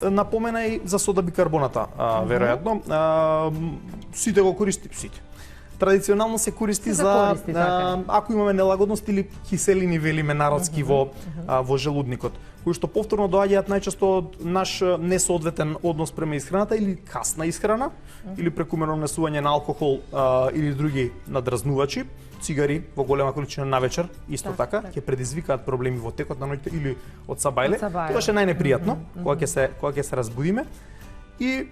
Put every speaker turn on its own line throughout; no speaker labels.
Напомена и за сода бикарбоната, веројатно. Сите го користи, сите. Традиционално се користи за ако имаме нелагодност или киселини, велиме народски во желудникот, кои што повторно доаѓаат најчесто од наш несоодветен однос према исхраната или касна исхрана, или прекумерно внесување на алкохол или други надразнувачи. Цигари во голема количина навечер, исто така, ќе предизвикаат проблеми во текот на ноќта или од сабајле. Тоа е најнепријатно, кога ќе се разбудиме. И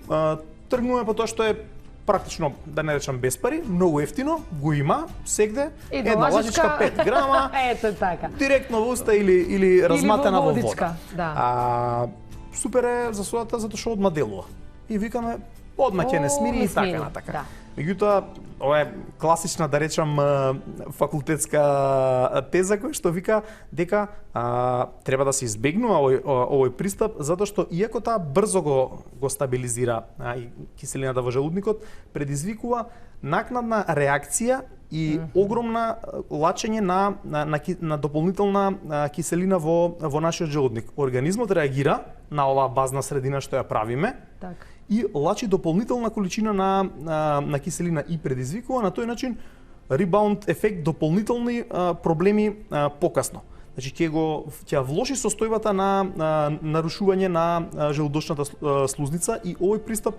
тргнуваме по тоа што е практично, да не речам без пари, многу ефтино, го има сегде, една лажичка 5 грама,
ето така.
Директно во уста или разматена во вода.
Да.
Супер е за содата затоа што одма делува. И викаме, одма ќе не смири и така натака.
Да.
Меѓутоа, ова е класична, да речам, факултетска теза која што вика дека треба да се избегнува овој пристап, затоа што иако таа брзо го стабилизира и киселината во желудникот, предизвикува накнадна реакција и огромна лачење на дополнителна киселина во нашиот желудник. Организмот реагира на оваа базна средина што ја правиме.
Так.
И лачи дополнителна количина на киселина и предизвикува на тој начин ребаунд ефект, дополнителни проблеми покасно. Значи ќе влоши состојбата на нарушување на желудочната слузница и овој пристап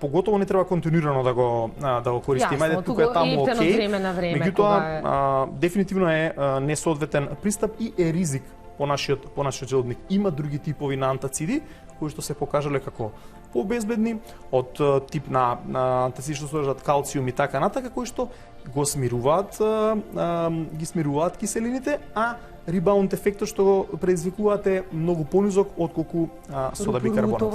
поготово не треба континуирано да го користиме. Ајде, тука е таму окей. Меѓутоа дефинитивно е несоодветен пристап и е ризик по нашиот желудник. Има други типови на антациди кои што се покажале како побезбедни од тип на антациди што содржат калциум и така натака, кои што ги смируваат киселините, а ребаунд ефектот што го предизвикуваат е многу понизок отколку сода бикарбонат.